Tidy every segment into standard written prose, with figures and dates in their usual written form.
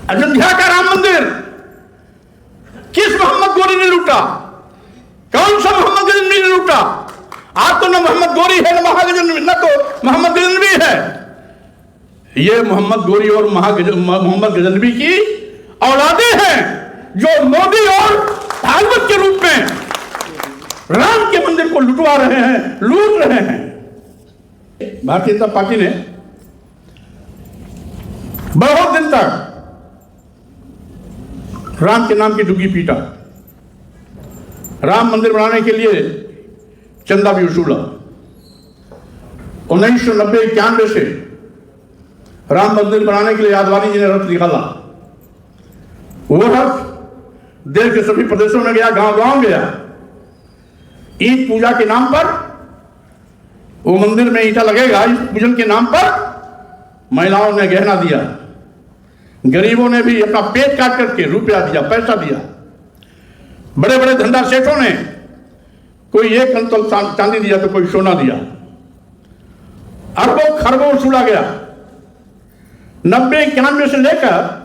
अयोध्या का राम मंदिर किस मोहम्मद गोरी ने लूटा? कौन सा मोहम्मद गजनवी ने लूटा? आज तो न मोहम्मद गोरी है न महागजनवी, न तो मोहम्मद गजनवी है। ये मोहम्मद गोरी और मोहम्मद गजनवी की औलादे हैं जो मोदी और भागवत के रूप में राम के मंदिर को लुटवा रहे हैं, लूट रहे हैं। भारतीय जनता पार्टी ने बहुत दिन तक राम के नाम की डुग्गी पीटा, राम मंदिर बनाने के लिए चंदा भी वसूला। 1990-91 से राम मंदिर बनाने के लिए आडवाणी जी ने रथ निकाला। वो रथ देश के सभी प्रदेशों में गया, गांव गांव गया। ईद पूजा के नाम पर वो मंदिर में ईंटा लगेगा, इस पूजन के नाम पर महिलाओं ने गहना दिया, गरीबों ने भी अपना पेट काट करके रुपया दिया, पैसा दिया। बड़े बड़े धंधा सेठों ने कोई 1 कुंतल चांदी दिया तो कोई सोना दिया। अरबों खरबों वसूला गया। 90-91 से लेकर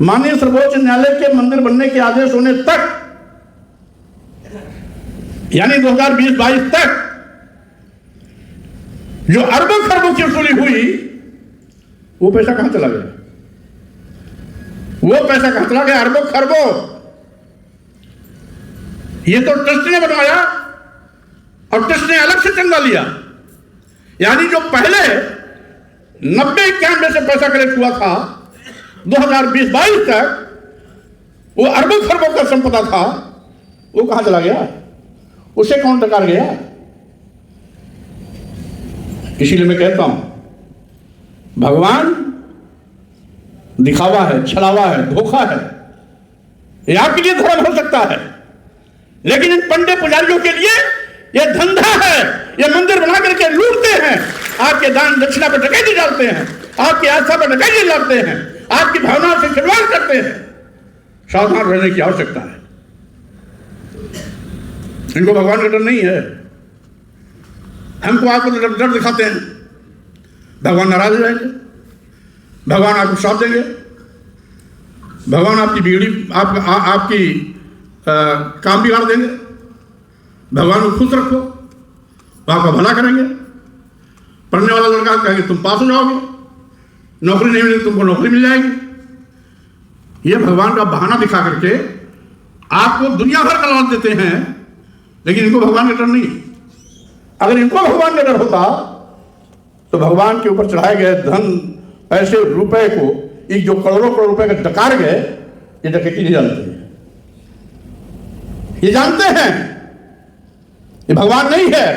माननीय सर्वोच्च न्यायालय के मंदिर बनने के आदेश होने तक, यानी 2020-22 तक जो अरबों खरबों की वसूली हुई, वो पैसा कहां चला गया? वो पैसा कहां चला गया? अरबों खरबों। ये तो ट्रस्ट ने बनवाया और ट्रस्ट ने अलग से चंदा लिया। यानी जो पहले 90-91 से पैसा कलेक्ट हुआ था, 2020-22 तक वो अरबों खरबों का संपदा था, वो कहां चला गया? उसे कौन डकार गया? इसीलिए मैं कहता हूं, भगवान दिखावा है, छलावा है, धोखा है। ये आपके लिए धर्म हो सकता है, लेकिन इन पंडित पुजारियों के लिए ये धंधा है। ये मंदिर बना करके लूटते हैं, आपके दान दक्षिणा पर डकैती डालते हैं, आपकी आस्था पर डकैती डालते हैं, आपकी भावनाओं से खिलवाड़ करते हैं। सावधान रहने की आवश्यकता है। इनको भगवान का डर नहीं है। हमको आपको डर दिखाते हैं, भगवान नाराज हो जाएंगे, भगवान आपको श्राप देंगे, भगवान आपकी बिगड़ी आपकी काम बिगाड़ देंगे। भगवान को खुश रखो, आपका भला करेंगे। पढ़ने वाला लड़का कहेंगे तुम पास हो जाओगे, नौकरी नहीं मिलेगी तुमको नौकरी मिल जाएगी। ये भगवान का बहाना दिखा करके आपको दुनिया भर का लालच देते हैं, लेकिन इनको भगवान का डर नहीं। अगर इनको भगवान का डर होता तो भगवान के ऊपर चढ़ाए गए धन, पैसे, रुपए को, ये जो करोड़ों करोड़ रुपए का डकार गए, ये डकैती नहीं जानते हैं। ये जानते हैं ये भगवान नहीं है,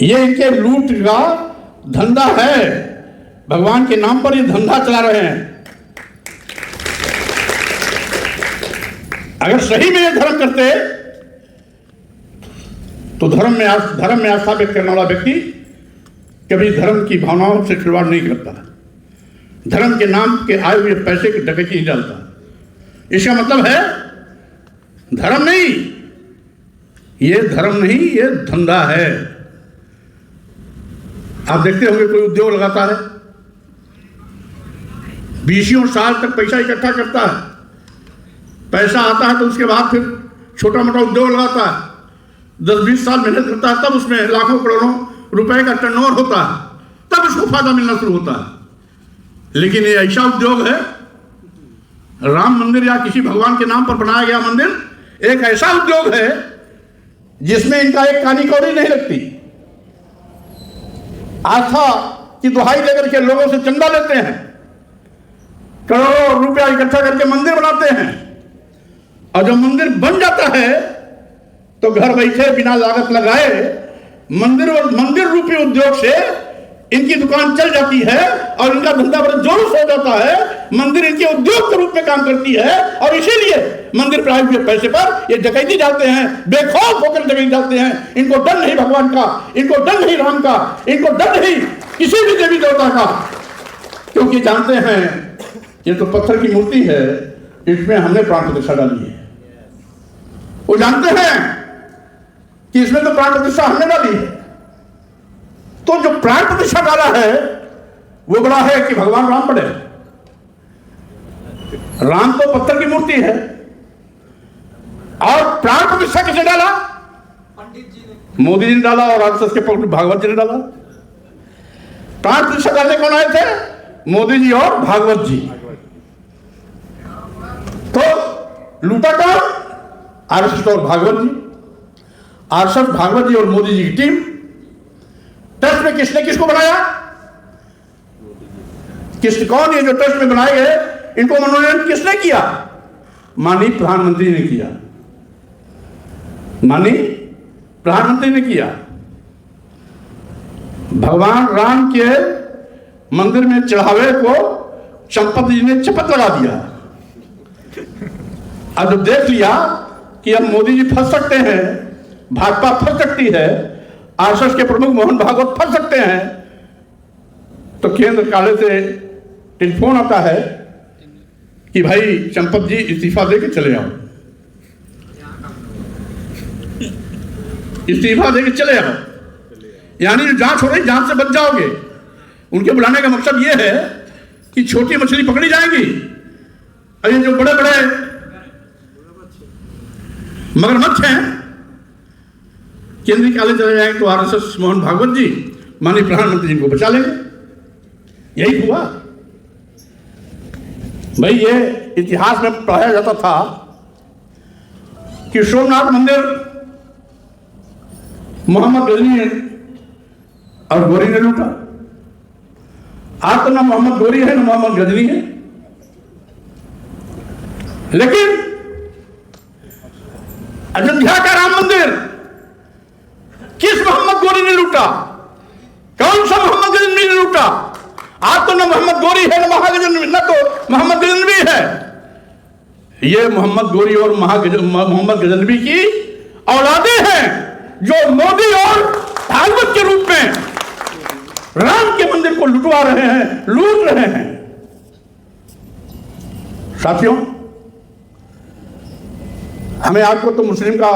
ये इनके लूट का धंधा है। भगवान के नाम पर ये धंधा चला रहे हैं। अगर सही में ये धर्म करते तो धर्म में आस्था व्यक्त करने वाला व्यक्ति कभी धर्म की भावनाओं से खिलवाड़ नहीं करता, धर्म के नाम के आए हुए पैसे की डकैती नहीं डालता। इसका मतलब है धर्म नहीं, ये धर्म नहीं, ये धंधा है। आप देखते होंगे कोई उद्योग लगाता है, 20 साल तक पैसा इकट्ठा करता है, पैसा आता है तो उसके बाद फिर छोटा मोटा उद्योग लगाता है, 10-20 साल मेहनत करता है, तब उसमें लाखों करोड़ों रुपए का टर्नओवर होता है, तब उसको फायदा मिलना शुरू होता है। लेकिन ये ऐसा उद्योग है, राम मंदिर या किसी भगवान के नाम पर बनाया गया मंदिर एक ऐसा उद्योग है जिसमें इनका एक कानी कौड़ी नहीं लगती। आस्था की दुहाई देकर के लोगों से चंदा लेते हैं, करोड़ों रुपया इकट्ठा करके मंदिर बनाते हैं, और जब मंदिर बन जाता है तो घर बैठे बिना लागत लगाए मंदिर रूपी उद्योग से इनकी दुकान चल जाती है और इनका धंधा बड़े जोर से हो जाता है। मंदिर इनके उद्योग के रूप में काम करती है और इसीलिए मंदिर पर आए हुए पैसे पर ये डकैती डालते हैं, बेखौफ होकर डकैती डालते हैं। इनको डर नहीं भगवान का, इनको डर नहीं राम का, इनको डर नहीं किसी भी देवी देवता का, क्योंकि जानते हैं ये तो पत्थर की मूर्ति है, इसमें हमने प्राण प्रतिष्ठा डाली है। वो जानते हैं कि इसमें तो प्राण प्रतिष्ठा हमने डाली है, तो जो प्राण प्रतिष्ठा डाला है वो बड़ा है कि भगवान राम बड़े? राम तो पत्थर की मूर्ति है। और प्राण प्रतिष्ठा किसने डाला? पंडित जी ने, मोदी जी ने डाला और आरएसएस के भागवत जी ने डाला। प्राण प्रतिष्ठा डालने कौन आए थे? मोदी जी और भागवत जी। तो लूटा कौन? आरएसएस और भागवत जी। आरएसएस, भागवत जी और मोदी जी की टीम। ट्रस्ट में किसने किसको बनाया? कौन ये जो ट्रस्ट में बनाए गए, इनको मनोनयन किसने किया? माननीय प्रधानमंत्री ने किया। माननीय प्रधानमंत्री ने किया। भगवान राम के मंदिर में चढ़ावे को चंपत जी ने चपत लगा दिया। अब जब देख लिया कि अब मोदी जी फंस सकते हैं, भाजपा फंस सकती है, आरएसएस के प्रमुख मोहन भागवत फंस सकते हैं, तो केंद्र कार्यालय से टेलीफोन आता है कि भाई चंपत जी इस्तीफा देके चले आओ, इस्तीफा देके चले आओ। यानी जो जांच हो रही, जांच से बच जाओगे। उनके बुलाने का मकसद ये है कि छोटी मछली पकड़ी जाएगी, और ये जो बड़े बड़े मगरमच्छ हैं केंद्रीय कार्यालय चले जाएंगे, तो आरएसएस मोहन भागवत जी माननीय प्रधानमंत्री जी को बचा लेंगे। यही हुआ भाई। ये इतिहास में पढ़ाया जाता था कि सोमनाथ मंदिर मोहम्मद गजनी और गोरी ने लूटा। आज तो ना मोहम्मद गोरी है ना मोहम्मद गजनी है, लेकिन अयोध्या का राम मंदिर किस मोहम्मद गोरी ने लूटा? कौन सा मोहम्मद गजनवी ने लूटा? आज तो ना मोहम्मद गोरी है ना महागजनवी, ना तो मोहम्मद गजनवी है। ये मोहम्मद गोरी और मोहम्मद गजनवी की औलादे हैं, जो मोदी और भागवत के रूप में राम के मंदिर को लुटवा रहे हैं, लूट रहे हैं। साथियों, हमें आपको तो मुस्लिम का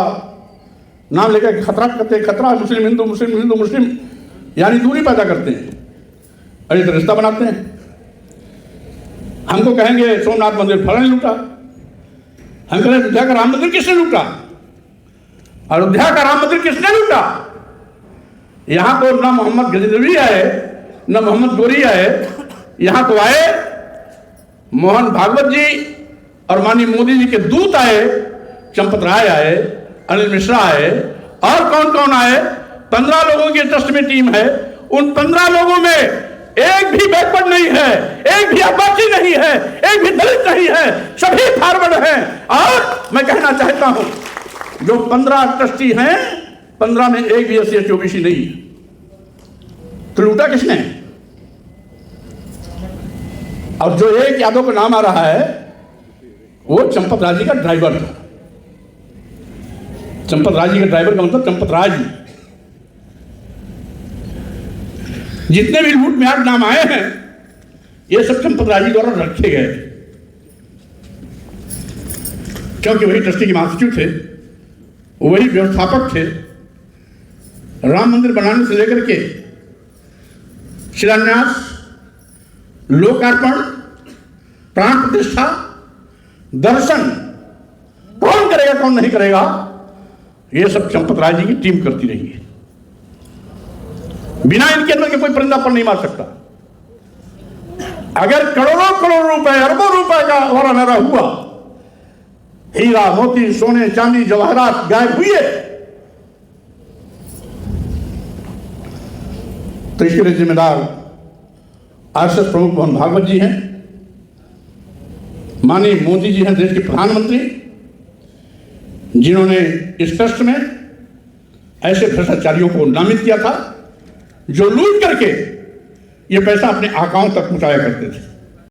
नाम लेकर खतरा करते हैं, खतरा मुस्लिम हिंदू, मुस्लिम हिंदू मुस्लिम, यानी दूरी पैदा करते हैं, अरे तो रिश्ता बनाते हैं। हमको कहेंगे सोमनाथ मंदिर फलाने लूटा, हम कहें अयोध्या का राम मंदिर किसने लूटा? अयोध्या का राम मंदिर किसने लूटा? यहां तो ना मोहम्मद गजनवी आए ना मोहम्मद गोरी आए, यहां तो आए मोहन भागवत जी और माननीय मोदी जी के दूत आए, चंपत राय आए, अनिल मिश्रा आए, और कौन कौन आए? 15 लोगों की ट्रस्ट में टीम है। उन 15 लोगों में एक भी बैकवर्ड नहीं है, एक भी आदिवासी नहीं है, एक भी दलित नहीं है, सभी फॉरवर्ड हैं। और मैं कहना चाहता हूं, जो 15 ट्रस्टी हैं, 15 में एक भी एससी एसटी ओबीसी नहीं है। तो लूटा किसने? और जो एक यादव का नाम आ रहा है, वो चंपत राय जी का ड्राइवर था। चंपत राय जी का ड्राइवर का मतलब चंपत राय जी। जितने भी लूट में आज नाम आए हैं, ये सब चंपत राय जी द्वारा रखे गए, क्योंकि वही ट्रस्टी के महासचिव थे, वही व्यवस्थापक थे। राम मंदिर बनाने से लेकर के शिलान्यास, लोकार्पण, प्राण प्रतिष्ठा, दर्शन कौन करेगा कौन नहीं करेगा, ये सब चंपत राय जी की टीम करती रही है। बिना इनके अंदर के कोई परिंदा पर नहीं मार सकता। अगर करोड़ों करोड़ रुपए, अरबों रुपए का वारा नारा हुआ, हीरा मोती सोने चांदी जवाहरात गायब हुए, तो इसके लिए जिम्मेदार आरएसएस प्रमुख मोहन भागवत जी हैं, माननीय मोदी जी हैं, देश के प्रधानमंत्री, जिन्होंने इस ट्रस्ट में ऐसे भ्रष्टाचारियों को नामित किया था जो लूट करके ये पैसा अपने आकाओं तक पहुंचाया करते थे।